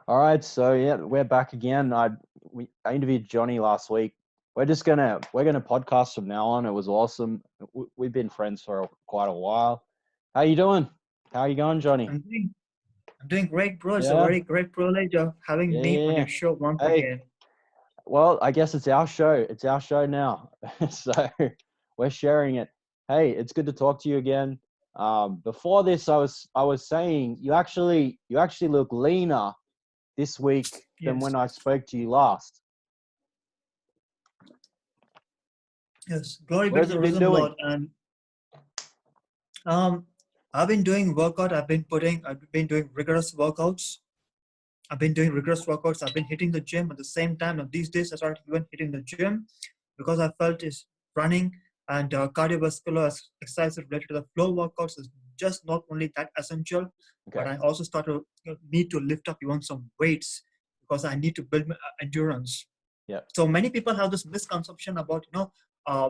All right, so yeah, we're back again. I interviewed Johnny last week. We're gonna podcast from now on. It was awesome. We've been friends for quite a while. How you doing? How you going, Johnny? I'm doing, I'm doing great, bro. It's a Yeah, very great privilege of having yeah, me yeah, on yeah. your show once Hey, again. well, I guess it's our show. It's our show now, so we're sharing it. Hey, it's good to talk to you again. Before this, I was saying you actually look leaner this week than Yes, when I spoke to you last. yes. Glory What be to have you the been risen doing? Lord. And um, I've been doing workout. I've been doing rigorous workouts. I've been doing rigorous workouts. I've been hitting the gym at the same time. And these days, I started even hitting the gym because I felt is running and cardiovascular exercises related to the flow workouts is just not only that essential, but Okay. I also start to need to lift up even some weights because I need to build my endurance. Yeah. So many people have this misconception about uh,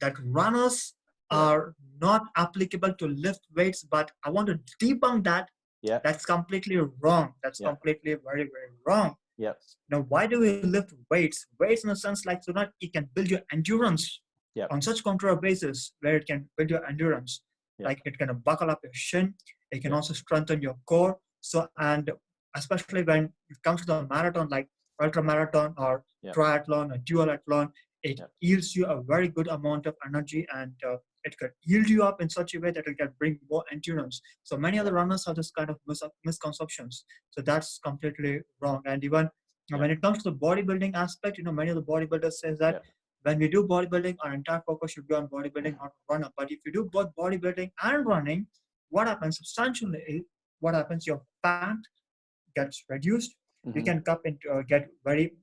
that runners Yeah. are not applicable to lift weights, but I want to debunk that. Yeah. That's completely wrong. That's Yeah. completely very wrong. Yeah. Now, why do we lift weights? Weights, in a sense, like so that it can build your endurance Yeah. on such contour basis where it can build your endurance. Yeah. Like it can buckle up your shin. It can Yeah. also strengthen your core. So, and especially when it comes to the marathon, like ultra marathon or Yeah. triathlon or duathlon, it Yeah. yields you a very good amount of energy and it can yield you up in such a way that it can bring more endurance. So many of the Yeah. runners have this kind of misconceptions. So that's completely wrong. And even Yeah. when it comes to the bodybuilding aspect, many of the bodybuilders says that Yeah. when we do bodybuilding, our entire focus should be on bodybuilding, not runner. But if you do both bodybuilding and running, what happens substantially is what happens, your fat gets reduced. You Mm-hmm. can come into get very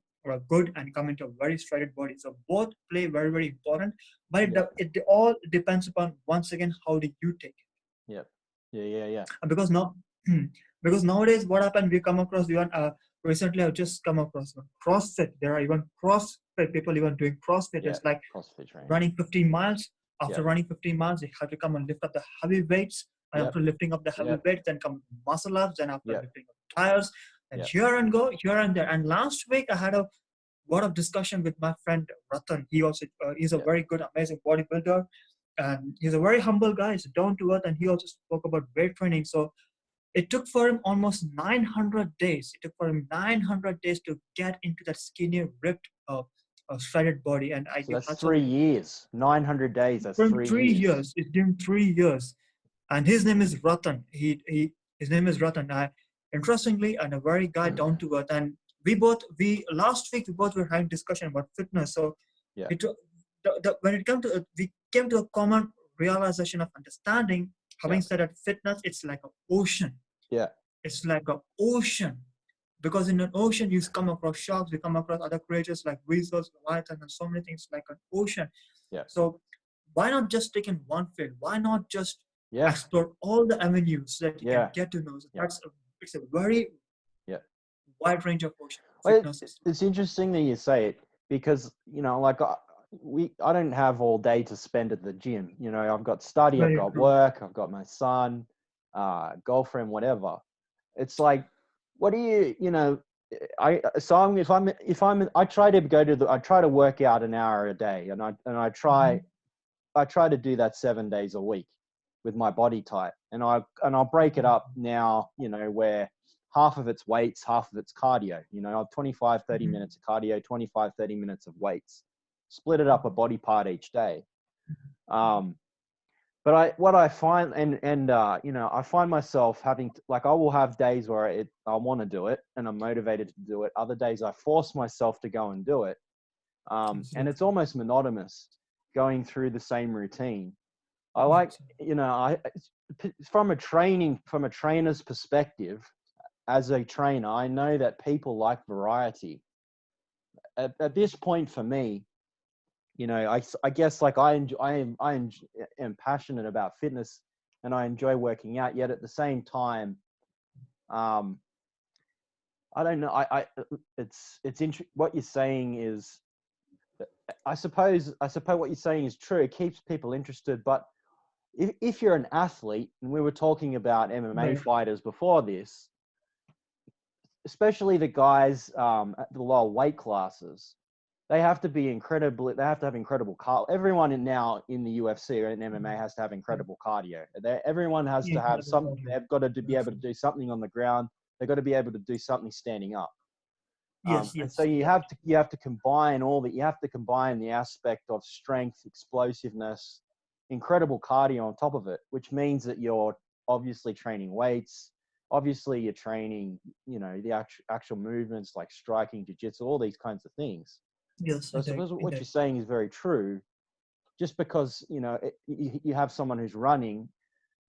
good and come into a very shredded body. So both play very important, but Yeah. it all depends upon once again how do you take it. Yeah. Yeah. Yeah. Yeah. Because now because nowadays what happened, we come across even recently I've just come across CrossFit. There are even CrossFit people even doing CrossFit. Yeah. It's like CrossFit training. running 15 miles. Yeah. After running 15 miles, they have to come and lift up the heavy weights. And Yeah. after lifting up the heavy Yeah. weights, then come muscle ups. Then after Yeah. lifting up tires, and Yeah. here and go, here and there. And last week, I had a lot of discussion with my friend Ratan. He also he's a Yeah. very good, amazing bodybuilder, and he's a very humble guy. He's down to earth, and he also spoke about weight training. So it took for him almost 900 days. It took for him 900 days to get into that skinny, ripped, shredded body. And I So give that's hats off 3 years. 900 days. That's for him 3 years. It's been 3 years. And his name is Ratan. His name is Ratan. Interestingly, and a very guy down to earth. And we last week, we both were having discussion about fitness. So Yeah. it, when it came to, we came to a common realization of understanding, Yeah. having said that fitness, it's like an ocean. Yeah. It's like an ocean. Because in an ocean, you come across sharks, you come across other creatures like weasels, leviathan, and so many things like an ocean. Yeah. So why not just take in one field? Why not just Yeah. explore all the avenues so that you can Yeah. get to know? So Yeah. it's a very Yeah. wide range of ocean Well, fitness is. it's interesting that you say it because like I don't have all day to spend at the gym. I've got study, I've Very got true. work, I've got my son, girlfriend, whatever. It's like, what do I so I'm, if I'm I try to I try to work out an hour a day, and Mhm. I try to do that 7 days a week with my body type, and I'll break it up now, where half of it's weights, half of it's cardio. 25, 30 Mhm. minutes of cardio, 25, 30 minutes of weights. Split it up a body part each day. Um, but what I find, I find myself having like, I will have days where I want to do it and I'm motivated to do it. Other days I force myself to go and do it. And it's Absolutely. almost monotonous going through the same routine. I like, Yes. I from a trainer's perspective, as a trainer, I know that people like variety. At this point for me, I guess, like, am passionate about fitness and I enjoy working out. Yet at the same time, um, I don't know. What you're saying is, I suppose what you're saying is true. It keeps people interested, but if you're an athlete, and we were talking about MMA Right. fighters before this, especially the guys at the lower weight classes, they have to be incredibly. They have to have incredible cardio. Everyone now in the UFC or in MMA has to have incredible cardio. Everyone has Yeah, to have some. cardio. They've got to be able to Absolutely. do something on the ground. They've got to be able to do something standing up. Yes, And so yes, you have to combine all that. You have to combine the aspect of strength, explosiveness, incredible cardio on top of it, which means that you're obviously training weights. Obviously, you're training, the actual movements like striking, jiu-jitsu, all these kinds of things. yes, So I indeed, suppose what you're indeed. saying is very true. Just because you have someone who's running,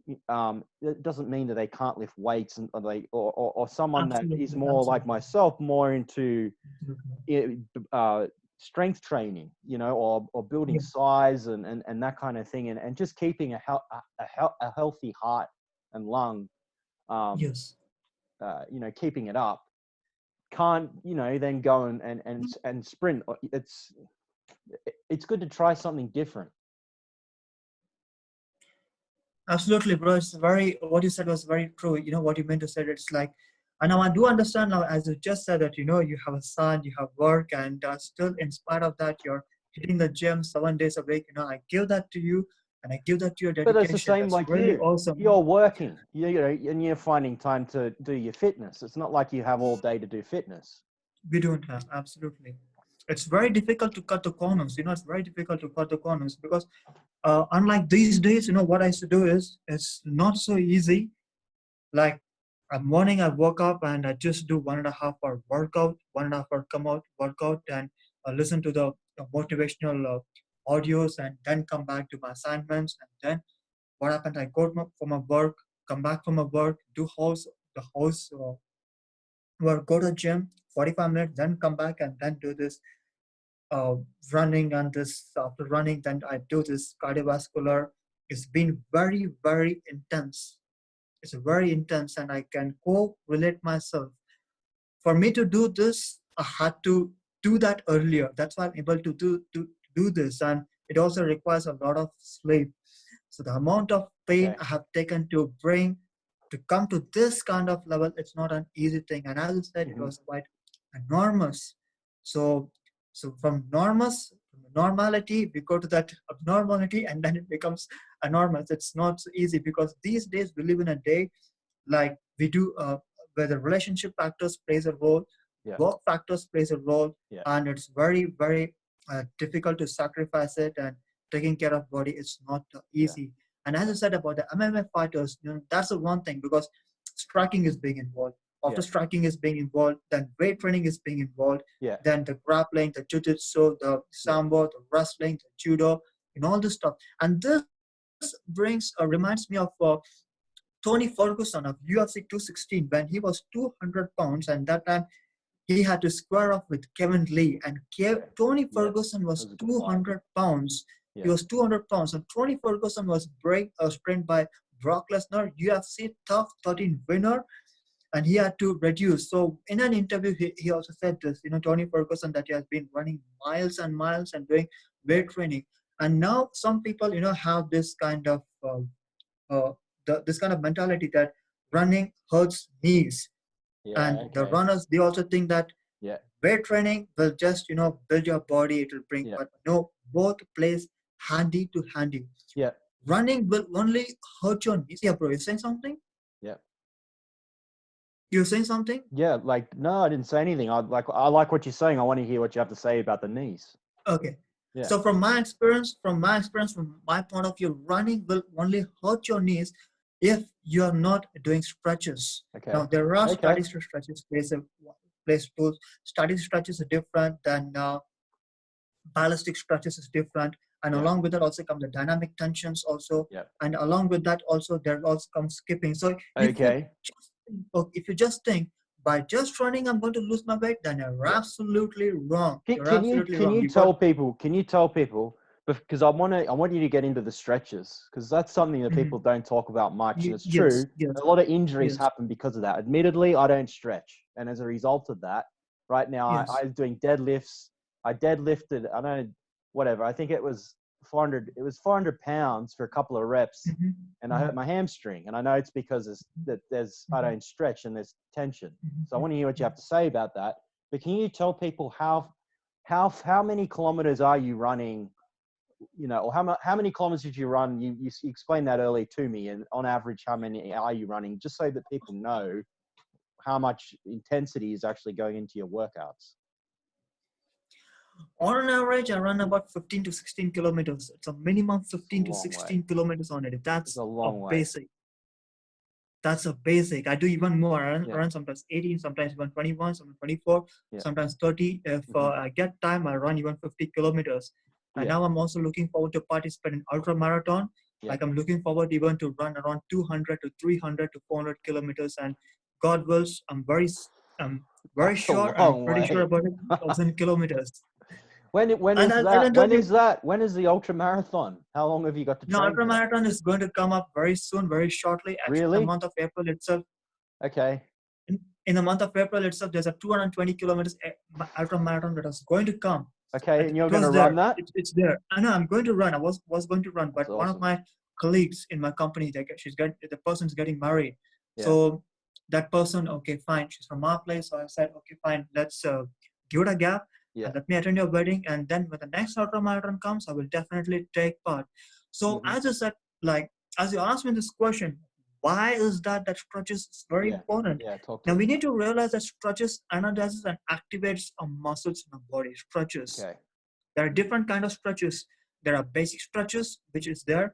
it doesn't mean that they can't lift weights, and or someone that is Absolutely, more like absolutely. myself, more into Absolutely. uh, strength training, or building Yeah, size and that kind of thing, and just keeping a healthy heart and lung, um, yes. keeping it up, can't then go and sprint. It's good to try something different. Absolutely, bro. It's very, what you said was very true. You know what you meant to say. It's like, and now I do understand now, as you just said that, you have a son, you have work, and still, in spite of that, you're hitting the gym 7 days a week. I give that to you, and I give that to your But it's the dedication. same That's like really you. awesome. You're working, and you're finding time to do your fitness. It's not like you have all day to do fitness. We don't have, absolutely. It's very difficult to cut the corners. It's very difficult to cut the corners because, unlike these days, what I used to do is it's not so easy. Like morning, I woke up and I just do 1.5 hour workout, 1.5 hour come out workout, and listen to the motivational audios, and then come back to my assignments. And then what happened? I go for my work, come back from my work, do the house work, go to gym, 45 minutes, then come back and then do this uh, running, and this after running, then I do this cardiovascular. It's been very, very intense. It's very intense, and I can co-relate myself. For me to do this, I had to do that earlier. That's why I'm able to do this, and it also requires a lot of sleep. So the amount of pain Okay. I have taken to bring to come to this kind of level, it's not an easy thing. And as I said, it Hmm. was quite enormous. So from normality, we go to that abnormality, and then it becomes enormous. It's not so easy because these days we live in a day like we do, where the relationship factors plays a role, Yeah. work factors plays a role, Yeah. and it's very, very difficult to sacrifice it, and taking care of body is not Yeah. easy. And as I said about the MMA fighters, that's the one thing, because striking is being involved. After Yeah. striking is being involved, then weight training is being involved, Yeah. then the grappling, the jiu-jitsu, the Yeah. sambo, the wrestling, the judo, and all this stuff. And this reminds me of Tony Ferguson of UFC 216 when he was 200 pounds, and that time he had to square off with Kevin Lee. And Yeah. Tony Yes. Ferguson That was was a good fight. 200 pounds. He Yeah. was 200 pounds, and Tony Ferguson was trained by Brock Lesnar, UFC Tough 13 winner, and he had to reduce. So in an interview, he also said this, Tony Ferguson, that he has been running miles and miles and doing Yeah. weight training. And now some people, have this kind of uh, this kind of mentality that running hurts knees, Yeah. and the Okay. runners, they also think that Yeah. weight training will just build your body, it will bring, Yeah. but no, both plays handy to handy. Yeah. Running will only hurt your knees. Yeah, bro, you're saying something? Yeah. You're saying something? Yeah. Like, no, I didn't say anything. I like what you're saying. I want to hear what you have to say about the knees. Okay. Yeah. So from my point of view, running will only hurt your knees if you are not doing stretches. Okay. Now there are Okay. static stretches. Place tools. Static stretches are different than ballistic stretches is different, and Yeah. along with that also come the dynamic tensions also, Yeah. and along with that also there also comes skipping. So Okay. if you just think by just running I'm going to lose my weight, then you're Yeah. absolutely wrong. Can, You're can you absolutely can wrong. you You got tell people? Can you tell people? Because I want you to get into the stretches, because that's something that Mhm. people don't talk about much, and it's Yes, true. yes, A lot of injuries yes, happen because of that. Admittedly, I don't stretch, and as a result of that, right now I yes. was doing deadlifts. I deadlifted. I don't know, whatever. I think it was it was 400 pounds for a couple of reps, Mhm. and I hurt my hamstring. And I know it's because I don't stretch and there's tension. So I want to hear what you have to say about that. But can you tell people how many kilometers are you running? You know, or how many kilometers did you run? You explained that earlier to me, and on average, how many are you running? Just so that people know how much intensity is actually going into your workouts. On an average, I run about 15 to 16 kilometers. It's a minimum 15 to 16 kilometers on it. That's a long way. Basic. That's a basic. I do even more. I run Yeah. sometimes 18, sometimes even 21, sometimes 24, Yeah. sometimes 30. If I get time, I run even 50 kilometers. And now I'm also looking forward to participate in ultra marathon. Yeah. Like I'm looking forward even to run around 200 to 300 to 400 kilometers. And God wills, I'm very That's sure. a long I'm pretty way. sure about 1,000 kilometers. When is that? When is the ultra marathon? How long have you got to train? No, ultra marathon is going to come up very soon, very shortly. Actually, Really? in the month of April itself. Okay. In the month of April itself, there's a 220 kilometers ultra marathon that is going to come. Okay, and you're going to run that? It's there. I know I'm going to run. I was going to run, but That's one of awesome. my colleagues in my company, the person's getting married. Yeah. So that person, okay, fine. She's from our place. So I said, okay, fine. Let's give it a gap. Yeah. And let me attend your wedding. And then when the next ultra marathon comes, I will definitely take part. So as I said, like, as you asked me this question, why is that stretches is very important? Yeah, talk to Now me. we need to realize that stretches energizes and activates our muscles in our body. Stretches. Okay. There are different kind of stretches. There are basic stretches, which is there.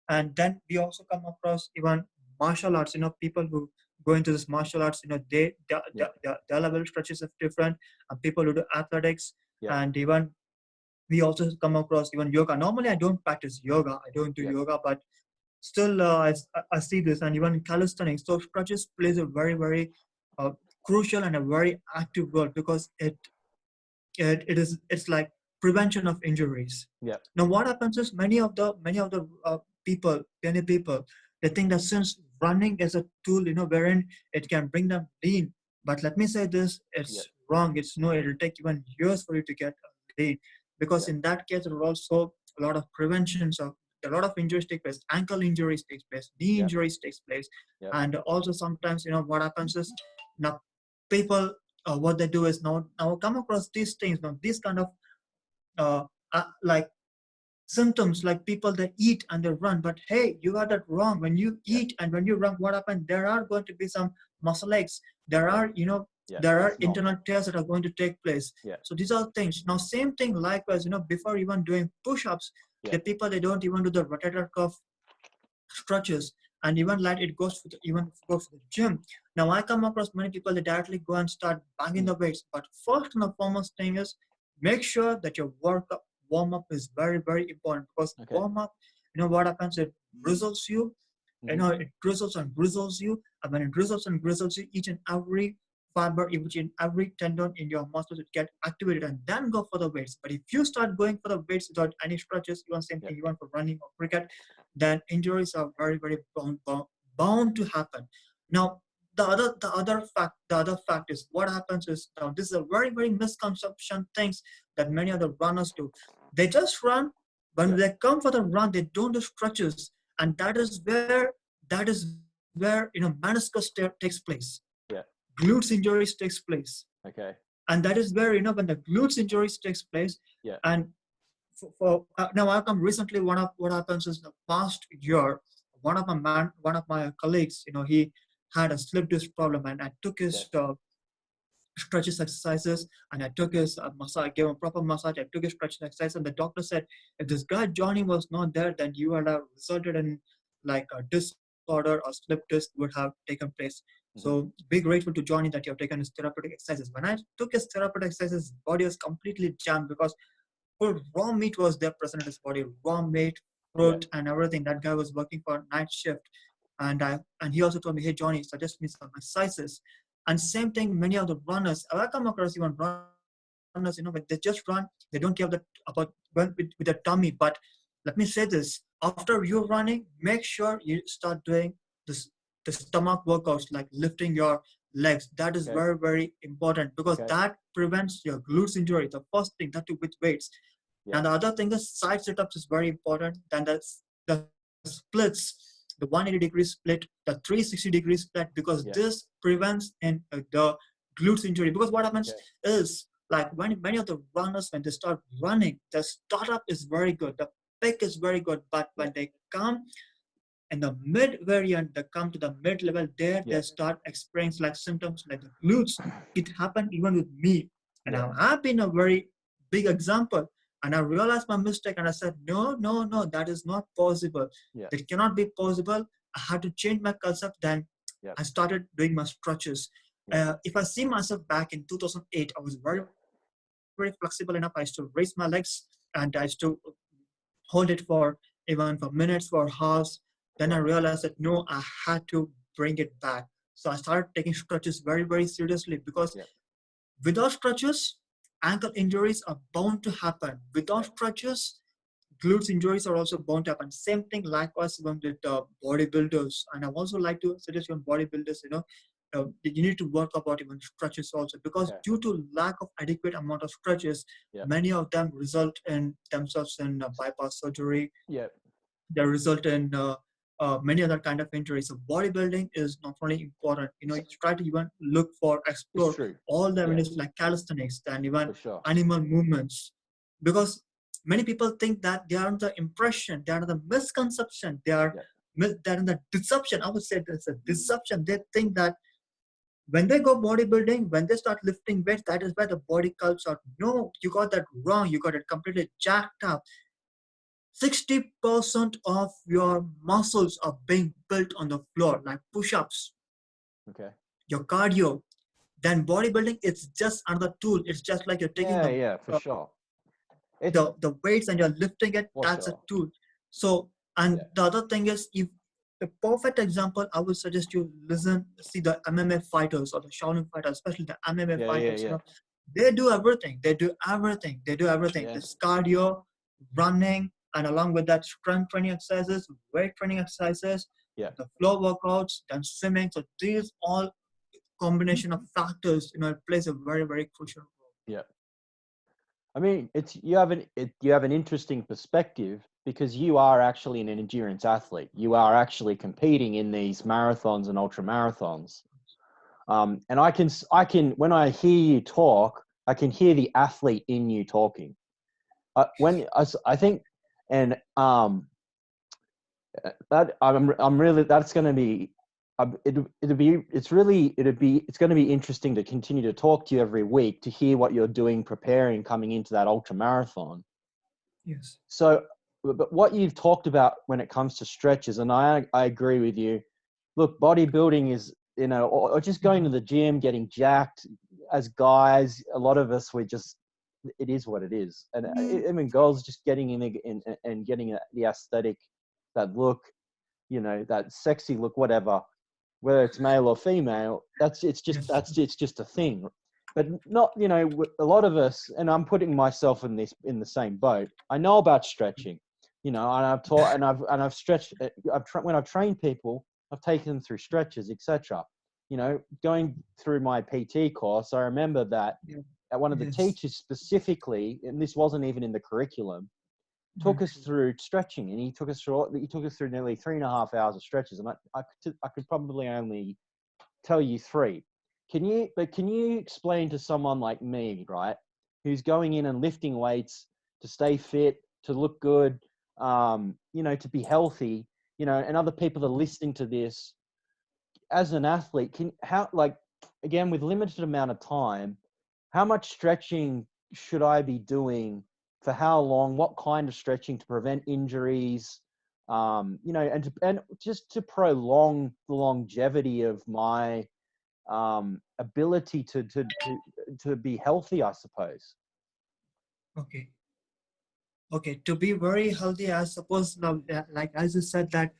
And then we also come across even martial arts, people who go into this martial arts, their level of stretches are different. And people who do athletics, and even we also come across even yoga. Normally, I don't practice yoga. I don't do yoga, but still, I see this, and even calisthenics. So stretches plays a very, very crucial and a very active role because it's like prevention of injuries. Yeah. Now, what happens is many of the people, they think that since running is a tool, wherein it can bring them lean. But let me say this: it's wrong. It'll take even years for you to get lean, because in that case, there are also a lot of preventions of a lot of injuries take place. Ankle injuries takes place, knee injuries takes place, and also sometimes what happens is now people what they do is now come across these things, now these kind of like symptoms, like people that eat and they run. But hey, you got that wrong. When you eat and when you run, what happens? There are going to be some muscle aches. There are there are internal tears that are going to take place. So these are things. Now same thing likewise, before even doing push-ups, the people, they don't even do the rotator cuff stretches, and even like it goes for the gym. Now I come across many people that directly go and start banging the weights. But first and the foremost thing is make sure that your warm up is very, very important, because warm up, what happens, it drizzles you, it drizzles and grizzles you, and when it drizzles and grizzles you, each and every fiber, each and every tendon in your muscles would get activated, and then go for the weights. But if you start going for the weights without any stretches, even same thing, even for running or cricket, then injuries are very, very bound to happen. Now, the other fact is what happens is, now this is a very, very misconception things that many other runners do. They just run. When they come for the run, they don't do stretches, and that is where meniscus takes place. Glutes injuries takes place. And that is where when the glutes injuries takes place. And now I come recently, what happens is the past year, one of my colleagues, he had a slip disc problem, and I took his stretches exercises, and I took his massage, I gave him proper massage, I took his stretches exercise, and the doctor said, if this guy Johnny was not there, then you would have resulted in like a disorder or slip disc would have taken place. So be grateful to Johnny that you have taken his therapeutic exercises. When I took his therapeutic exercises, his body was completely jammed, because full raw meat was there present in his body, raw meat, fruit, and everything. That guy was working for night shift. And he also told me, hey, Johnny, suggest me some exercises. And same thing, many of the runners, I come across even runners, when they just run, they don't care about with their tummy. But let me say this, after you're running, make sure you start doing the stomach workouts, like lifting your legs. That is very, very important, because that prevents your glutes injury. The first thing that you with weights. Yeah. And the other thing is side sit-ups is very important. Then the splits, the 180 degree split, the 360 degree split, because Yeah. this prevents the glutes injury. Because what happens Okay. is, like, when many of the runners, when they start running, the startup is very good, the peak is very good, but when they come in the mid variant, they come to the mid level, there Yeah. they start experiencing like symptoms like the glutes. It happened even with me, and Yeah. I've been a very big example. And I realized my mistake, and I said, no, no, no, that is not possible. Yeah. That cannot be possible. I had to change my concept. Then Yeah. I started doing my stretches. Yeah. If I see myself back in 2008, I was very, very flexible enough. I used to raise my legs, and I used to hold it for even for minutes, for hours. Then I Yeah. realized that no, I had to bring it back. So I started taking stretches very, very seriously, because Yeah. without stretches, ankle injuries are bound to happen. Without Yeah. stretches, glutes injuries are also bound to happen. Same thing likewise even with bodybuilders. And I also like to suggest you bodybuilders, you need to work about even stretches also, because Okay. due to lack of adequate amount of stretches, Yeah. many of them result in themselves in bypass surgery. Yeah. They result in many other kind of injuries. So bodybuilding is not only important, So, you try to even look for, it's explore true. all the Yeah. avenues like calisthenics and even For sure. animal movements, because many people think that they are under the impression, they are under the misconception, Yeah. they're in the deception. I would say there's a deception. They think that when they go bodybuilding, when they start lifting weights, that is where the body cults out. No, you got that wrong. You got it completely jacked up. 60% of your muscles are being built on the floor, like push-ups, Okay. your cardio. Then bodybuilding, it's just another tool. It's just like you're taking Yeah. Yeah. For sure. It's the weights and you're lifting it. for That's a sure. tool. So, and Yeah. the other thing is, if the perfect example, I would suggest you see the MMA fighters or the Shaolin fighters, especially the MMA Yeah. Yeah. fighters. Yeah. They do everything. They do everything. They do everything. Yeah. This cardio, running, and along with that, strength training exercises, weight training exercises, Yeah. the flow workouts, then swimming. So these all combination of factors, it plays a very, very crucial role. Yeah. I mean, it's you have an interesting perspective because you are actually an endurance athlete. You are actually competing in these marathons and ultra marathons. And I can when I hear you talk, I can hear the athlete in you talking. I think, and that I'm really that's going to be it's going to be interesting to continue to talk to you every week to hear what you're doing, preparing, coming into that ultra marathon. Yes. So, but what you've talked about when it comes to stretches, and I agree with you. Look, bodybuilding is, or just going to the gym, getting jacked. As guys, a lot of us, it is what it is. And I mean, girls just getting in and getting the aesthetic, that look, that sexy look, whatever, whether it's male or female, it's Yes. just a thing. But not, a lot of us, and I'm putting myself in the same boat. I know about stretching, and I've taught, and I've stretched. When I've trained people, I've taken them through stretches, etc. Going through my PT course, I remember that Yeah. one of the Yes. teachers specifically, and this wasn't even in the curriculum, took us Yes. through stretching, and he took us through nearly 3.5 hours of stretches, and I could probably only tell you three. Can you explain to someone like me, right, who's going in and lifting weights to stay fit, to look good, to be healthy, and other people are listening to this, as an athlete, again, with limited amount of time, how much stretching should I be doing, for how long, what kind of stretching to prevent injuries, and just to prolong the longevity of my ability to be healthy, I suppose. Okay. Okay. To be very healthy, I suppose now, like as you said that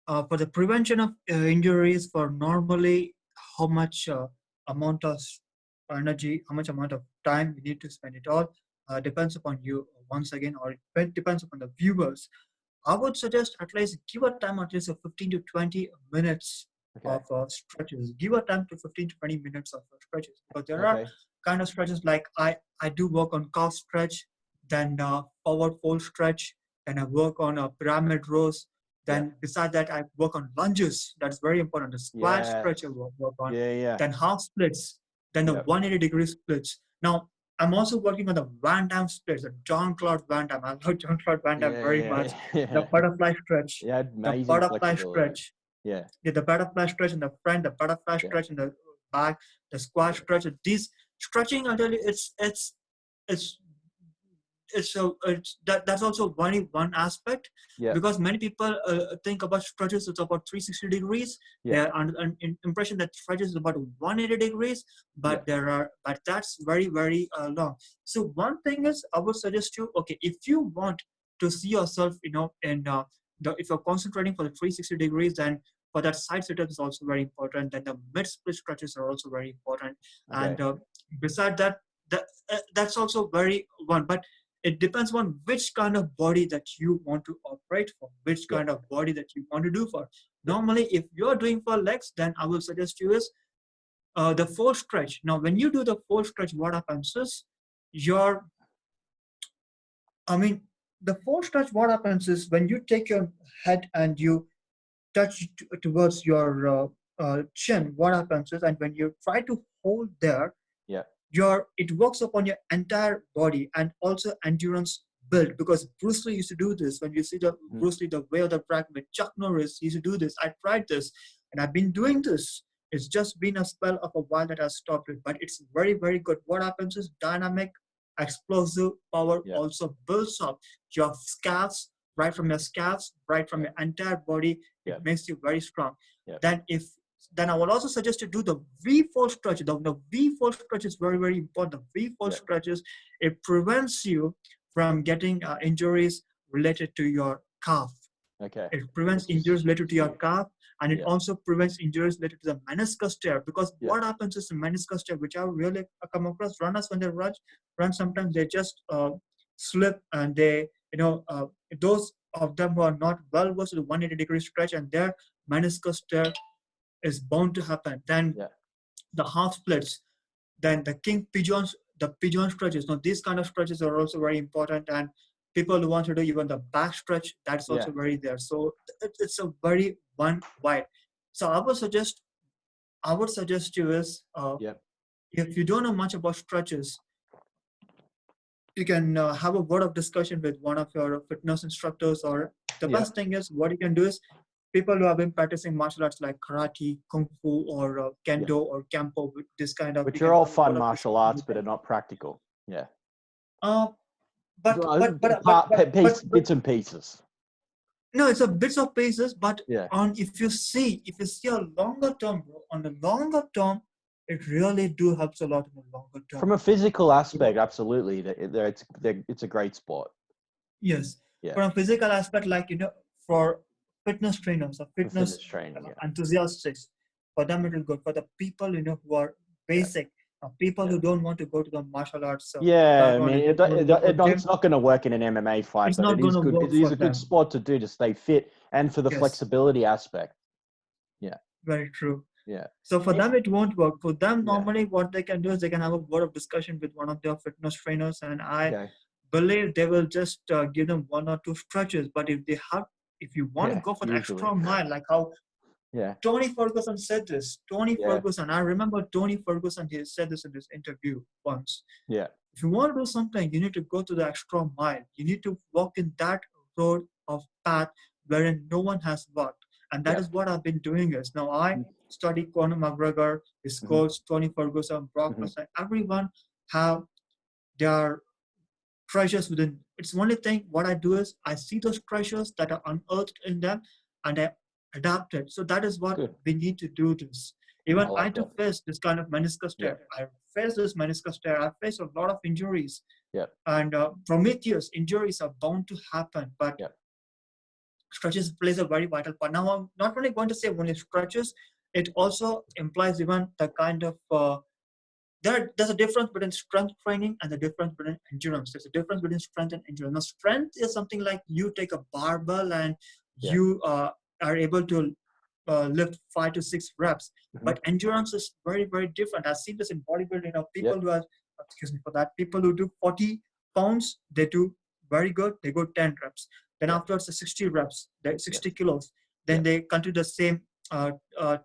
for the prevention of injuries, for normally how much amount of energy, how much amount of time you need to spend it all depends upon you once again, or it depends upon the viewers. I would suggest at least give a time at least of 15 to 20 minutes Okay. of stretches. Give a time to 15 to 20 minutes of stretches, because there are Okay. kind of stretches like I do work on calf stretch, then forward fold stretch, then I work on pyramid rows. Yeah. Then beside that, I work on lunges. That's very important. The squat stretch I Yes. work on. Yeah. Then half splits. Then the Yeah. 180-degree splits. Now, I'm also working on the Van Damme splits, the Jean-Claude Van Damme. I love Jean-Claude Van Damme very much. The Yeah. butterfly stretch, Yeah. the Amazing butterfly flexibility. stretch, Yeah. the butterfly stretch in the front, the butterfly Yeah. stretch in the back, the squat stretch. These stretching, I tell you, it's that's also one aspect, Yeah. because many people think about stretches it's about 360 degrees. Yeah. They're under an impression that stretches is about 180 degrees, Yeah. but that's very very long. So one thing is, I would suggest you, okay, if you want to see yourself, in if you're concentrating for the 360 degrees, then for that side setup is also very important. Then the mid split stretches are also very important. Okay. And beside that, that's also very one. But it depends on which kind of body that you want to operate for, which Yeah. kind of body that you want to do for. Yeah. Normally, if you're doing for legs, then I will suggest you is the full stretch. Now, when you do the full stretch, what happens is the full stretch, what happens is when you take your head and you touch towards your chin, what happens is, and when you try to hold there, Yeah. it works upon your entire body and also endurance build, because Bruce Lee used to do this. When you see the Bruce Lee, the way of the fragment, Chuck Norris used to do this. I tried this and I've been doing this. It's just been a spell of a while that I stopped it, but it's very, very good. What happens is dynamic, explosive power Yeah. also builds up your scalps, right from your scalps, right from your entire body. Yeah. It makes you very strong. Yeah. Then I would also suggest to do the V-fold stretch. The V-fold stretch is very, very important. The V-fold stretches, it prevents you from getting injuries related to your calf. Okay. It prevents injuries related to your calf, and it also prevents injuries related to the meniscus tear. Because what happens is the meniscus tear, which I really come across runners when they run sometimes they just slip, and they, those of them who are not well versed with the 180-degree stretch, and their meniscus tear is bound to happen. Then the half splits, then the king pigeons, the pigeon stretches. Now these kind of stretches are also very important, and people who want to do even the back stretch, that's also very there. So it's a very one wide. So I would suggest you is if you don't know much about stretches, you can have a word of discussion with one of your fitness instructors, or the best thing is what you can do is people who have been practicing martial arts like karate, kung fu, or kendo or campo, with this kind of, which are all fun martial arts, but are not practical. Yeah. But bits and pieces. No, it's a bits of pieces, but if you see a longer term, bro, on the longer term, it really do helps a lot in the longer term. From a physical aspect, absolutely, it's a great sport. Yes. From a physical aspect, like, for fitness trainers or fitness training, enthusiasts, for them it is good. For the people, who are basic, people who don't want to go to the martial arts. I mean, it's not going to work in an MMA fight, it's but not it is gonna good. work It is for a good them. sport to do to stay fit and for the flexibility aspect. Yeah. Very true. Yeah. So for them, it won't work. For them, normally what they can do is they can have a word of discussion with one of their fitness trainers, and I believe they will just give them 1 or 2 stretches. But if you want to go for the extra mile, like how Tony Ferguson said this. Ferguson, I remember Tony Ferguson, he said this in his interview once. Yeah. If you want to do something, you need to go to the extra mile. You need to walk in that road of path wherein no one has walked. And that is what I've been doing is. Now I study Conor McGregor, his coach, Tony Ferguson, Brock Lesnar. Everyone have their treasures within. It's the only thing what I do is I see those treasures that are unearthed in them and I adapt it. So that is what we need to do this. Even I to face this kind of meniscus tear. I face this meniscus tear. I face a lot of injuries. And Prometheus, injuries are bound to happen, but stretches plays a very vital part. Now, I'm not only going to say only stretches, it also implies even the kind of, there's a difference between strength training and the difference between endurance. There's a difference between strength and endurance. Now, strength is something like you take a barbell and you are able to lift 5 to 6 reps. But endurance is very, very different. I've seen this in bodybuilding. People who are, excuse me for that, people who do 40 pounds, they do very good. They go 10 reps. Then Yeah. afterwards, the 60 reps, the 60 Yes. kilos. Then Yeah. they continue the same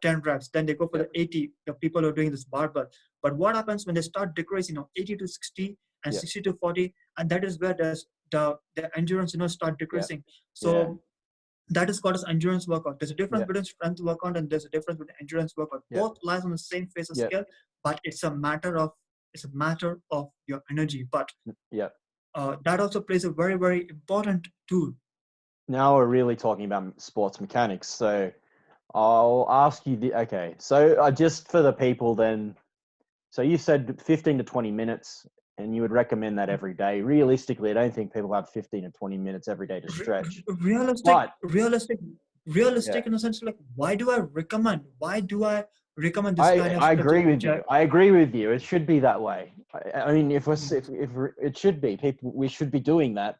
10 reps. Then they go for Yeah. the 80. The people who are doing this barbell. But what happens when they start decreasing, 80 to 60 and Yeah. 60 to 40, and that is where the endurance, start Yeah. decreasing. Yeah. So that is called as endurance workout. There's a difference Yeah. between strength workout and there's a difference between endurance workout. Yeah. Both lies on the same phase of Yeah. scale, but it's a matter of your energy. But Yeah. that also plays a very, very important tool. Now we're really talking about sports mechanics. So I'll ask you okay. So just for the people then, so you said 15 to 20 minutes and you would recommend that every day. Realistically, I don't think people have 15 to 20 minutes every day to stretch. Realistic, But yeah, in a sense, like why do I recommend this kind of I stretches agree with which you. I agree with you. It should be that way. I mean, if it should be, we should be doing that.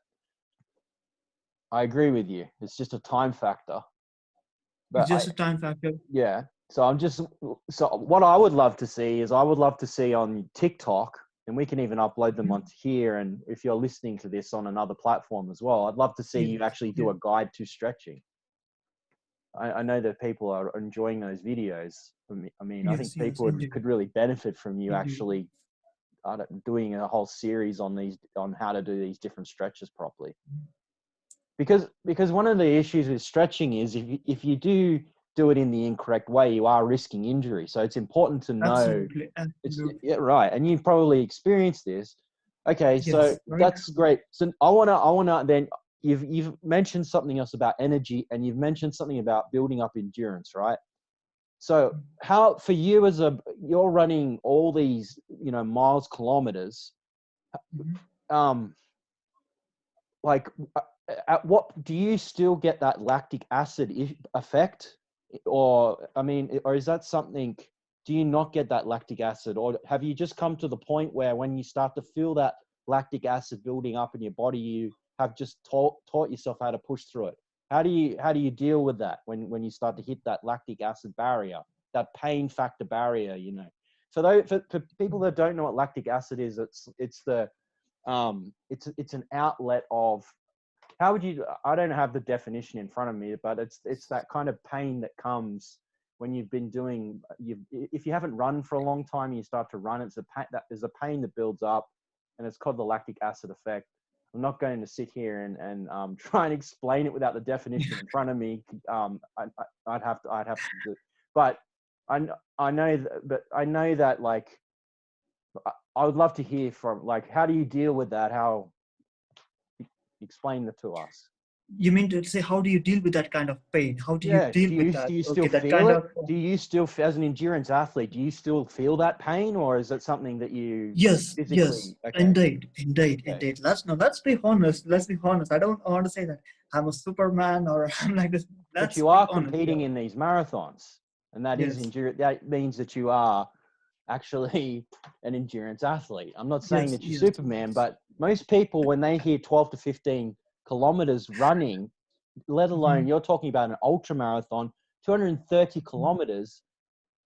I agree with you. It's just a time factor. it's But just a time factor. yeah. So what I would love to see is I would love to see on TikTok, and we can even upload them onto here. And if you're listening to this on another platform as well, I'd love to see you actually do a guide to stretching. I know that people are enjoying those videos. I mean, I think people could really benefit from you actually doing a whole series on how to do these different stretches properly. Because one of the issues with stretching is if you do it in the incorrect way, you are risking injury. So it's important to know. Absolutely. Yeah, right. And you've probably experienced this. Okay, so that's great. So I wanna then you've mentioned something else about energy, and you've mentioned something about building up endurance, right? So how for you you're running all these miles, kilometers. Like at what do you still get that lactic acid effect, or I mean, or is that something? Do you not get that lactic acid, or have you just come to the point where when you start to feel that lactic acid building up in your body, you have just taught yourself how to push through it? How do you deal with that when you start to hit that lactic acid barrier, that pain factor barrier? For people that don't know what lactic acid is, it's an outlet of, how would you, I don't have the definition in front of me, but it's that kind of pain that comes when you've been doing, if you haven't run for a long time and you start to run, there's a pain that builds up, and it's called the lactic acid effect. I'm not going to sit here and try and explain it without the definition in front of me. I'd have to do, but I know that like, I would love to hear from, like, how do you deal with that? How, explain that to us. You mean to say, how do you deal with that kind of pain? How do you Yeah. deal with that? Do you still that feel kind it? of. Do you still, as an endurance athlete, do you still feel that pain, or is it something that you Yes, physically? Okay. Indeed. Let's be honest. I don't want to say that I'm a Superman or I'm like this. But Let's you be are honest. competing in these marathons, and that is Yes. that means that you are actually an endurance athlete. I'm not saying that you're Yes. Superman, but most people, when they hear 12 to 15 kilometers running, let alone you're talking about an ultra marathon, 230 kilometers.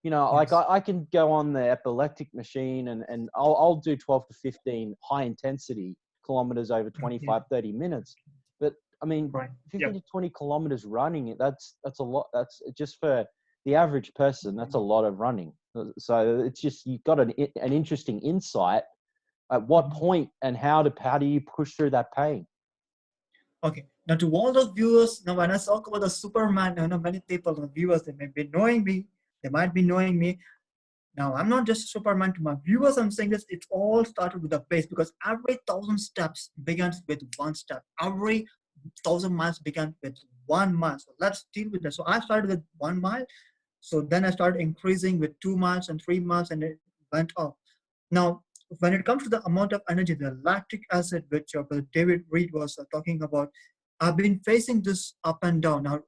Like I can go on the epileptic machine and I'll do 12 to 15 high intensity kilometers over 25, 30 minutes. But I mean, 15 to 20 kilometers running, that's a lot. That's just for the average person. That's a lot of running. So it's just, you've got an interesting insight at what point and how do you push through that pain? Okay. Now to all those viewers, now when I talk about the Superman, many people, the viewers, they may be knowing me. They might be knowing me. Now, I'm not just Superman to my viewers. I'm saying this, it all started with a base, because every 1,000 steps begins with one step. Every 1,000 miles began with 1 mile. So let's deal with that. So I started with 1 mile. So then I started increasing with 2 miles and 3 miles, and it went up. Now, when it comes to the amount of energy, the lactic acid, which David Reed was talking about, I've been facing this up and down. Now,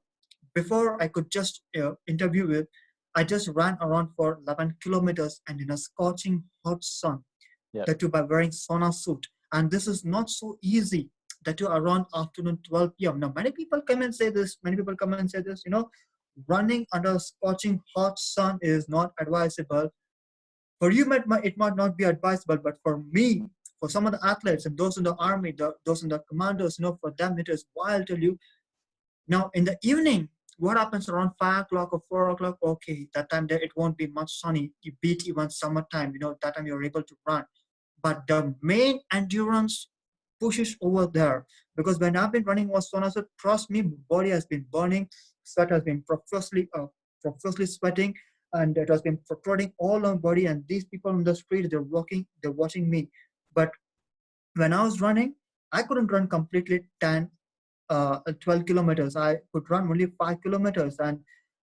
before I could just interview with, I just ran around for 11 kilometers and in a scorching hot sun, that too by wearing sauna suit. And this is not so easy, that too around afternoon 12 p.m. Now, many people come and say this, running under scorching hot sun is not advisable. For you, it might not be advisable, but for me, For some of the athletes and those in the army, those in the commandos, for them it is wild. Tell you now in the evening, what happens around 5 o'clock or 4 o'clock? Okay, that time there it won't be much sunny. You beat even summertime. That time you're able to run. But the main endurance pushes over there, because when I've been running was sauna, so trust me, body has been burning, sweat has been profusely sweating, and it has been protruding all on body. And these people on the street, they're watching me. But when I was running, I couldn't run completely 12 kilometers. I could run only 5 kilometers, and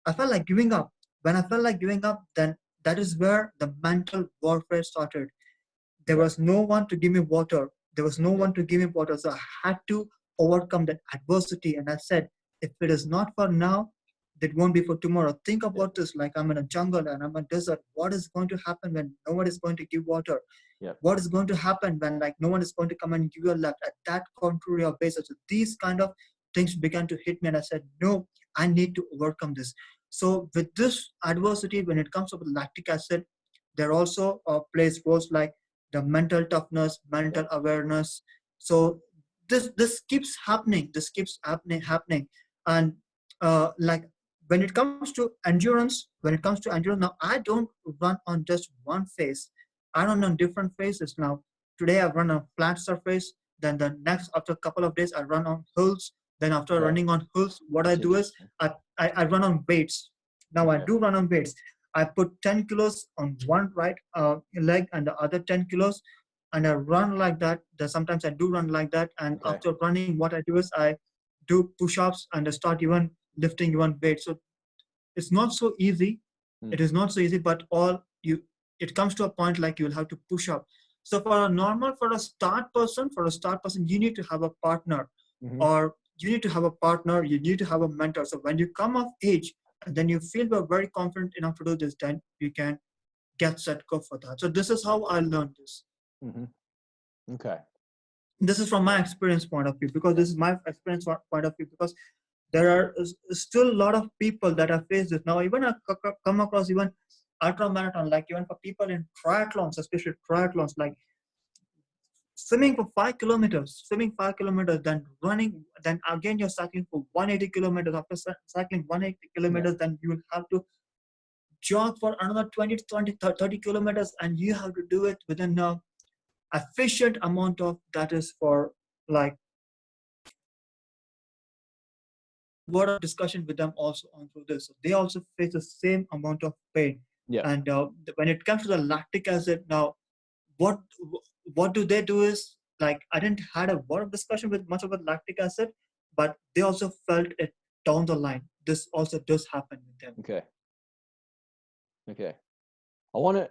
I felt like giving up. When I felt like giving up, then that is where the mental warfare started. There Yeah. was no one to give me water. There was no Yeah. one to give me water. So I had to overcome that adversity. And I said, if it is not for now, it won't be for tomorrow. Think Yeah. about this, like I'm in a jungle and I'm in a desert. What is going to happen when no one is going to give water? Yeah. What is going to happen when like no one is going to come and give you a left at that contrary of basis? So these kind of things began to hit me, and I said, no, I need to overcome this. So with this adversity, when it comes to lactic acid, there also plays roles like the mental toughness, Yeah. mental awareness. So this keeps happening. This keeps happening, and like when it comes to endurance, now I don't run on just one phase. I run on different phases now. Today I run on flat surface. Then the next, after a couple of days, I run on hills. Then after Okay. running on hills, what I That's do is interesting. I run on weights. Now I Okay. do run on weights. I put 10 kilos on one right leg and the other 10 kilos, and I run like that. Sometimes I do run like that. And Okay. after running, what I do is I do push-ups and I start even lifting even weight. So it's not so easy. Mm. It is not so easy, but it comes to a point like you'll have to push up. So for a start person, you need to have a partner, Mm-hmm. or you need to have a partner, you need to have a mentor. So when you come of age and then you feel you're very confident enough to do this, then you can get set go for that. So this is how I learned this. Mm-hmm. Okay. This is from my Yeah. experience point of view, because Yeah. this is my experience point of view, because there are still a lot of people that have faced this. Now, even I come across even ultra marathon, like even for people in triathlons, especially triathlons, like swimming 5 kilometers, then running, then again you're cycling for 180 kilometers. After cycling 180 Yeah. kilometers, then you will have to jog for another 20 to 20, 30 kilometers, and you have to do it within a efficient amount of that is for like what a discussion with them also on through this. So they also face the same amount of pain. Yeah. And when it comes to the lactic acid, now what what do they do is like I didn't had a lot of discussion with much about lactic acid, but they also felt it down the line. This also does happen with them. Okay. Okay. I want to.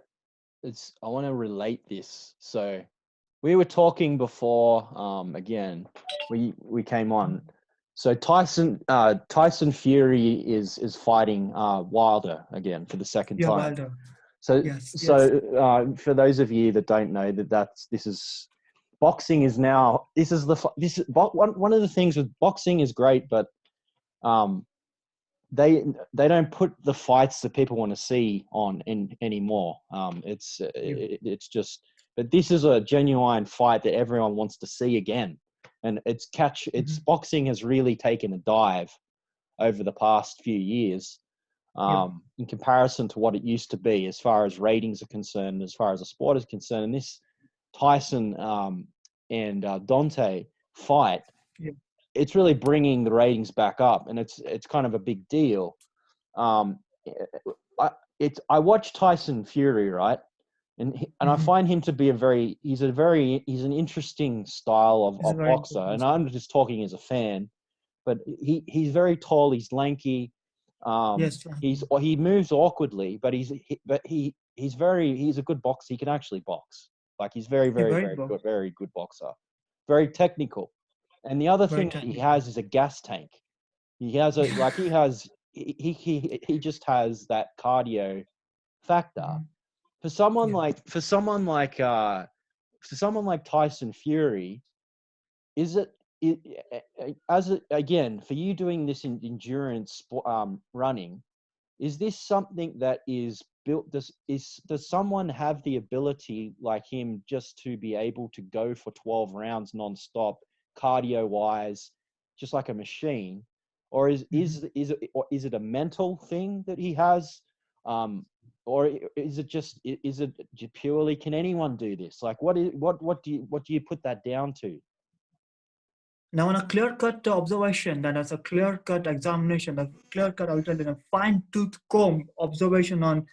I want to relate this. So we were talking before. Again, we came on. So Tyson Fury is fighting Wilder again for the second Yeah, time. Wilder. So Yes, yes. so for those of you that don't know this is boxing is now one of the things with boxing is great, but um they don't put the fights that people want to see on in anymore. Yeah. It's just, but this is a genuine fight that everyone wants to see again, and it's Mhm. boxing has really taken a dive over the past few years, Yeah. in comparison to what it used to be as far as ratings are concerned, as far as the sport is concerned. And this Tyson and Dante fight, Yeah. it's really bringing the ratings back up, and it's kind of a big deal. Um, I watch Tyson Fury, right, and I Mhm. find him to be he's an interesting style It's a of very boxer, important and style. I'm just talking as a fan. But he's very tall, he's lanky, Yes. he moves awkwardly, but he's a good boxer. He can actually box. Like he's very Yeah, very very very important. good, very good boxer, very technical. And the other Very thing that he technical. has is a gas tank. He has a like he has he just has that cardio factor. Mhm. For someone Yeah. like for someone like Tyson Fury, is it again for you doing this in endurance running? Is this something that is built this? Does someone have the ability like him just to be able to go for 12 rounds nonstop, cardio wise, just like a machine? Or is it a mental thing that he has? Or is it purely, can anyone do this? Like what do you put that down to? Now, on a clear-cut observation, then as a clear-cut examination, a clear-cut, ultimate, a fine-tooth comb observation on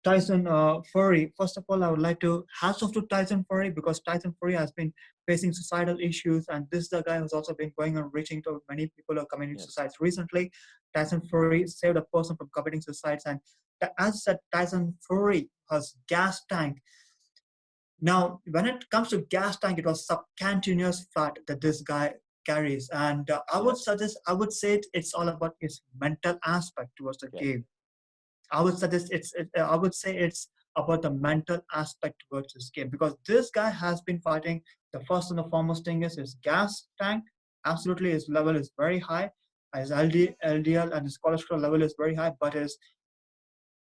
Tyson Fury. First of all, I would like to hats off to Tyson Fury, because Tyson Fury has been facing suicidal issues, and this is the guy who's also been going on reaching to many people who are committing Yes. suicides. Recently, Tyson Fury saved a person from committing suicides, and as I said, Tyson Fury has gas tank. Now, when it comes to gas tank, it was subcutaneous fat that this guy carries, and I would say it's all about his mental aspect towards the game. I would suggest I would say it's about the mental aspect towards this game, because this guy has been fighting. The first and the foremost thing is his gas tank. Absolutely, his level is very high. His LDL and his cholesterol level is very high, but his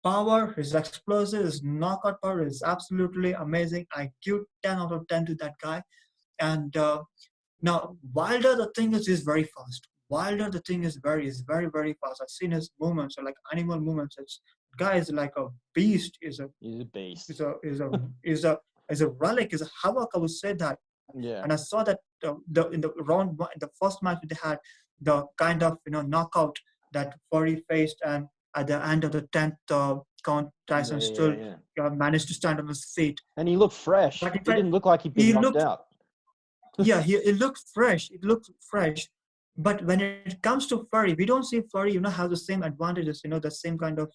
power, his explosive, his knockout power is absolutely amazing. I give 10 out of 10 to that guy. And now, Wilder, the thing is very fast. Wilder, the thing is very, very fast. I've seen his movements, are like animal movements. It's guy is like a beast. He's a beast. Is a relic. Is a havoc. I would say that. Yeah. And I saw that in the first match they had, the kind of knockout that Fury faced, and at the end of the 10th count, Tyson still managed to stand on his feet. And he looked fresh. He didn't look like he'd been knocked out. Yeah, it looked fresh. It looked fresh. But when it comes to Fury, we don't see Fury, have the same advantages, the same kind of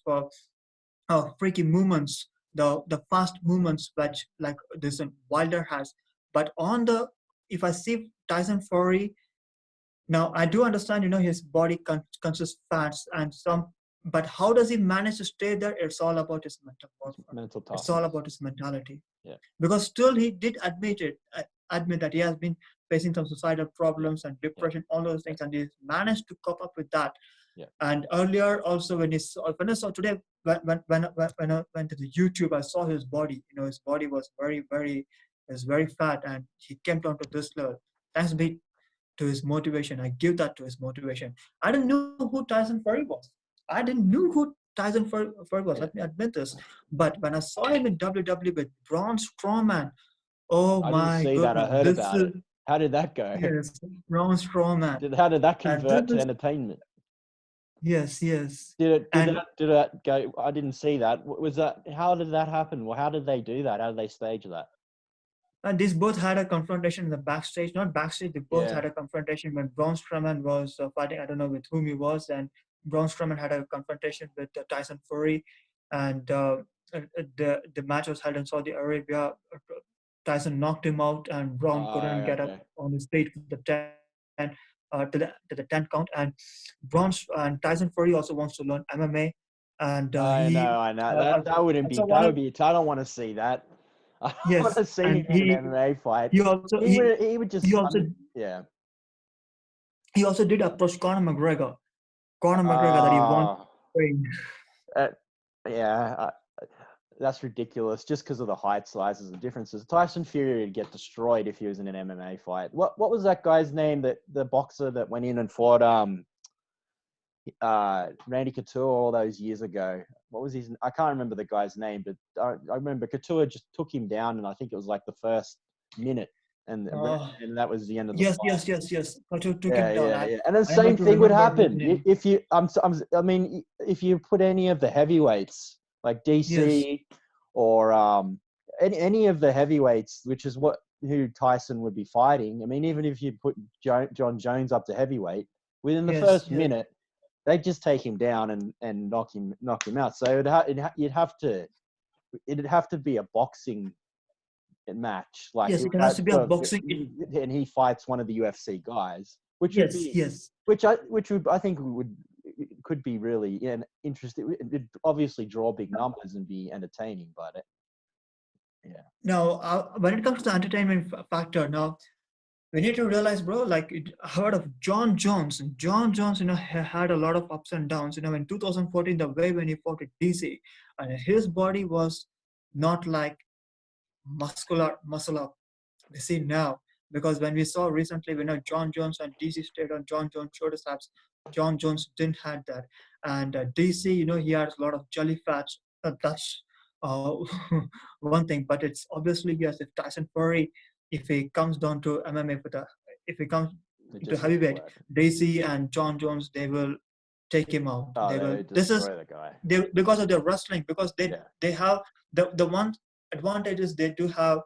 freaky movements, the fast movements which like this Wilder has. But if I see Tyson Fury, now I do understand, his body consists fats and some, but how does he manage to stay there? It's all about his mental toughness. It's all about his mentality. Yeah. Because still he did admit that he has been facing some suicidal problems and depression, all those things, and he managed to cope up with that. Yeah. And earlier also when I saw today, when I went to the YouTube, I saw his body. His body was very fat, and he came down to this level. Thanks be to his motivation. I give that to his motivation. I didn't know who Tyson Fury was. I didn't know who Tyson Fury was. Let me admit this. But when I saw him in WWE with Braun Strowman, oh my goodness! I heard about it. How did that go? Yes, Braun Strowman. How did that convert to entertainment? Yes. Did it go? I didn't see that. Was that? How did that happen? Well, how did they do that? How did they stage that? And these both had a confrontation in the backstage. Not backstage. They both had a confrontation when Braun Strowman was fighting. I don't know with whom he was, and Braun Strowman had a confrontation with Tyson Fury, and the match was held in Saudi Arabia. Tyson knocked him out, and Braun couldn't get up on his feet for the 10 to the 10 count. And Tyson Fury also wants to learn MMA. And I know. That wouldn't be. That would be. I don't want to see that. I want to see him in an MMA fight. He would just. He also did approach Conor McGregor. That he won. That's ridiculous. Just because of the height sizes and differences, Tyson Fury would get destroyed if he was in an MMA fight. What was that guy's name? That the boxer that went in and fought Randy Couture all those years ago. What was his? I can't remember the guy's name, but I remember Couture just took him down, and I think it was like the first minute. And that was the end of the fight. Yes. Couture took him down. Yeah. And the same thing would happen if you. If you put any of the heavyweights like DC or any of the heavyweights, which is who Tyson would be fighting. I mean, even if you put John Jones up to heavyweight, within the first minute, they'd just take him down and knock him out. So it'd have to be a boxing match. Like it has to be a boxing, and he fights one of the UFC guys, which I think could be really interesting. It'd obviously draw big numbers and be entertaining, but Now, when it comes to the entertainment factor, now we need to realize, bro, like I heard of John Jones. And John Jones, had a lot of ups and downs. In 2014, the way when he fought at DC, and his body was not like muscle up. We see now, because when we saw recently, John Jones and DC stayed on John Jones shoulder straps. John Jones didn't had that, and DC, he has a lot of jelly fats. That's uh, one thing, but it's obviously yes. If Tyson Fury, if he comes down to MMA if he comes It to just won't heavyweight, work. DC and John Jones, they will take him out. Oh, They they will. would This is destroy the guy. because of their wrestling, because they Yeah. they have the one advantage is they do have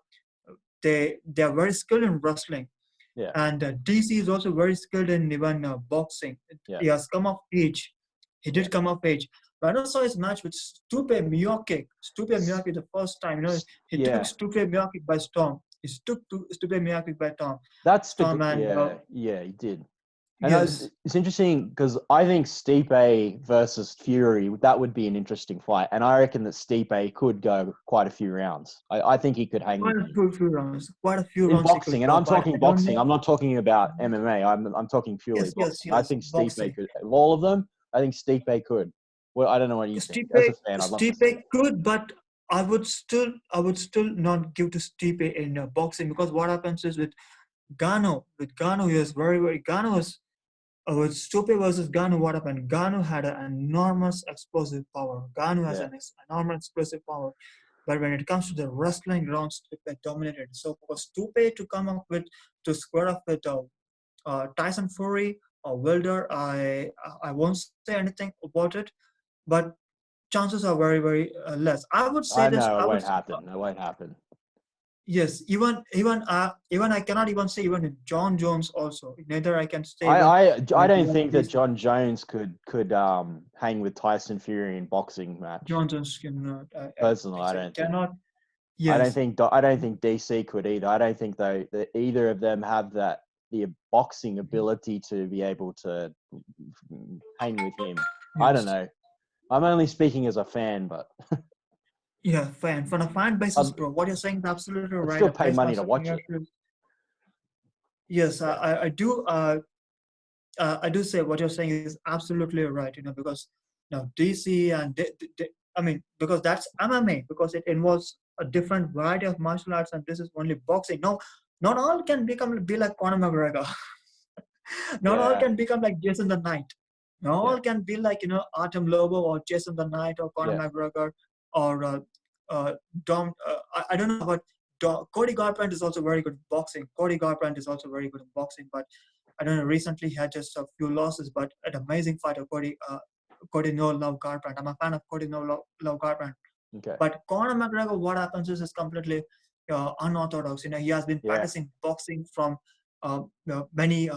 they are very skilled in wrestling, Yeah. and DC is also very skilled in even boxing. Yeah. He has come of age. He did Yeah. come of age. When I saw his match with Stupe Miocic, the first time, he took Yeah. Stupe Miocic by storm. He took Stupe Miocic by That's storm, and yeah, he did. And yes, it's interesting because I think Stipe versus Fury, that would be an interesting fight. And I reckon that Stipe could go quite a few rounds. I think he could hang with him. quite a few In rounds he could boxing, and go. I'm But talking I don't boxing. know. I'm not talking about MMA. I'm talking purely boxing. I Yes, think Stipe boxing. could. Of all of them, I think Stipe could. Well, I don't know what you think. As Stipe, a fan, I'd love to see Stipe it. could, but I would still not give to Stipe in boxing, because what happens is with Gano, he is very. Gano is with Stipe versus Gano. What happened? Gano had an enormous explosive power. Gano has Yeah, an enormous explosive power. But when it comes to the wrestling rounds, Stipe dominated. So for Stipe to come up with to square up with Tyson Fury or Wilder, I won't say anything about it, but chances are very less. I would say I this. know it I would won't happen. It won't happen. yes. Even I cannot even say even with John Jones also. Neither I can say I don't even think that John Jones could hang with Tyson Fury in boxing match. John Jones cannot. I Personally, think I so. He don't think. cannot. Yes. I don't think DC could either. I don't think though that either of them have the boxing ability to be able to hang with him. I don't Yes. know. I'm only speaking as a fan, but Yeah. Fan. For a fan basis, I'd, bro, what you're saying is absolutely I'd right. still I pay place money to myself in watch your it. shoes. Yes, I do. I do say what you're saying is absolutely right. Because now DC and I mean, because that's MMA, because it involves a different variety of martial arts, and this is only boxing. No, not all can be like Conor McGregor. Not all Yeah, can become like Jason the Knight. Not yeah, all can be like Artem Lobo or Jason the Knight or Conor yeah. McGregor or Dom. I don't know about Cody Garbrandt is also very good in boxing. Cody Garbrandt is also very good in boxing, but I don't know. Recently, he had just a few losses, but an amazing fighter, Cody No Love Garbrandt. I'm a fan of Cody No Love Garbrandt. Okay. But Conor McGregor, what happens is completely unorthodox. He has been Yeah, practicing boxing from many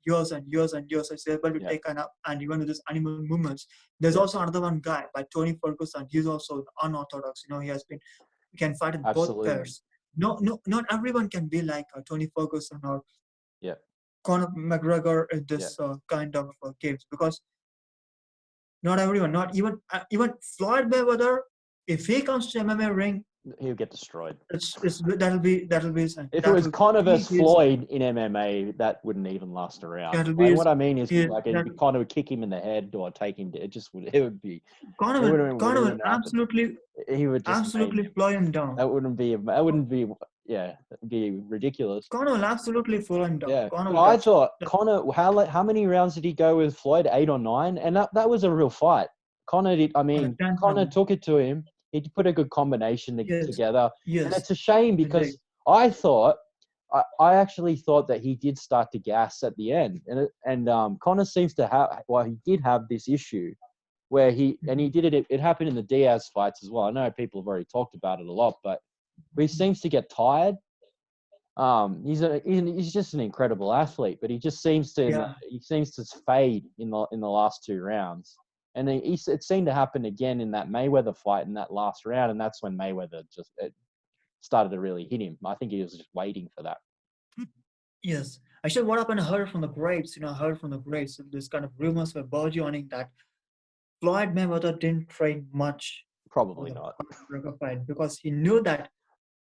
years and years and years. He's able to yeah, take up, and even with his animal movements. There's yeah. also another one guy by Tony Ferguson. He's also unorthodox. He can fight in both Absolutely. pairs. No, not everyone can be like Tony Ferguson or Yeah, Conor McGregor in yeah. this kind of games, because not everyone, not even Floyd Mayweather, if he comes to MMA ring, He'll get destroyed. that'll be If it that was will Conor he versus is Floyd in MMA, that wouldn't even last a round. that'll be And his, what I mean is, he, like, that Conor would kick him in the head or take him. It just would. It would be. Conor It will wouldn't. It Conor will wouldn't happen. He would just maim absolutely him. fly him down. That wouldn't be. That wouldn't be. Yeah, that'd be ridiculous. Conor will absolutely fly him down. Yeah. Conor will Well, I get thought Conor. How many rounds did he go with Floyd? 8 or 9, and that was a real fight. Conor did. I on a mean, 10th Conor round. took it to him. He put a good combination Yes, together, and yes, it's a shame indeed. because I thought. I actually thought that he did start to gas at the end, and Conor seems to have. Well, he did have this issue where he did it. It happened in the Diaz fights as well. I know people have already talked about it a lot, but he seems to get tired. He's just an incredible athlete, but he just seems to Yeah. fade in the last 2 rounds. And it seemed to happen again in that Mayweather fight in that last round, and that's when Mayweather it started to really hit him. I think he was just waiting for that. Yes. Actually, what happened? I heard from the grapes. I heard from the grapes. This kind of rumors were burgeoning that Floyd Mayweather didn't train much for Probably the not. Conor McGregor fight, because he knew that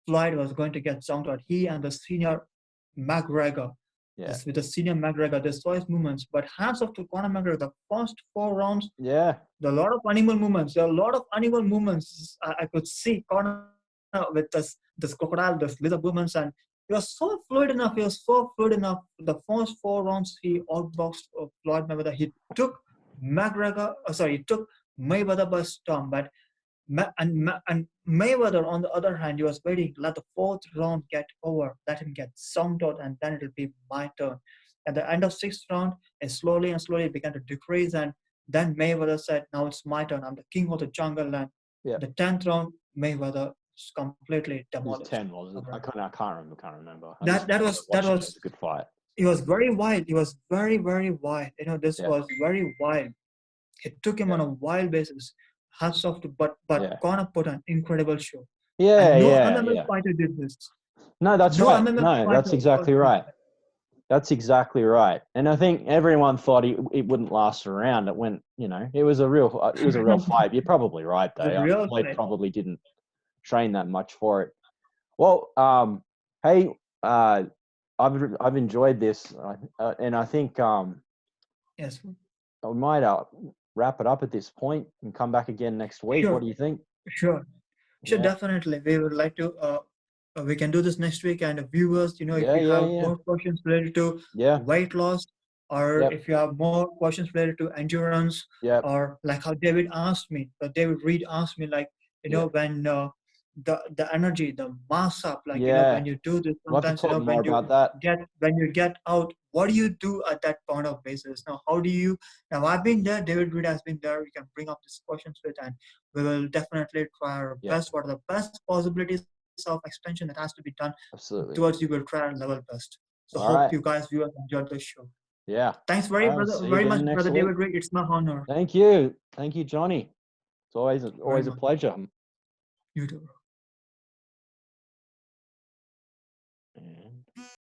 Floyd was going to get zonked out. He and the senior McGregor. Yeah. This with the senior McGregor, they saw his movements. But hats off to Conor McGregor. The first 4 rounds, Yeah. there are a lot of animal movements. There are a lot of animal movements. I could see Conor with this crocodile, this lizard movements, and he was so fluid enough. He was so fluid enough. The first 4 rounds, he outboxed Floyd Mayweather. He took he took Mayweather by storm. But and Mayweather, on the other hand, he was waiting. Let the 4th round get over. Let him get zonked out, and then it will be my turn. At the end of 6th round, it slowly and slowly began to decrease, and then Mayweather said, "Now it's my turn. I'm the king of the jungle." And Yeah. the 10th round, Mayweather completely It was demolished. 10, wasn't it? I can't remember. That was It was a good fight. It was very wild. It was very, very wild. This Yeah. was very wild. It took him on a wild basis. Hats off to, but Yeah. Conor put an incredible show. Yeah, And no yeah, MMA yeah. fighter did this. No, that's No right. MMA No, fighter that's exactly was- right. That's exactly right. And I think everyone thought it wouldn't last around. It went, it was a real fight. You're probably right, It was though. a real Floyd fight. probably didn't train that much for it. Well, hey, I've enjoyed this, and I think Yes. I might wrap it up at this point and come back again next week. Sure. What do you think? Sure, Yeah. definitely. We would like to. We can do this next week, and the viewers, if Yeah, you yeah, have yeah. more questions related to Yeah, weight loss, or Yep. if you have more questions related to endurance, yeah, or like how David Reed asked me, like Yeah. when the energy, the mass up, like Yeah. when you do this, We'll have to sometimes talk more about that. when you get out, what do you do at that point of basis? Now, how do you? Now, I've been there. David Reed has been there. We can bring up these questions with, and we will definitely try our Yeah. best. What are the best possibilities of expansion that has to be done Absolutely. towards you? Will try our level best. So All hope right. you guys viewers enjoyed the show. Yeah. Thanks All right, see you very again much, next brother week. David Reed. It's my honor. Thank you, Johnny. It's always a much. pleasure. You too, bro.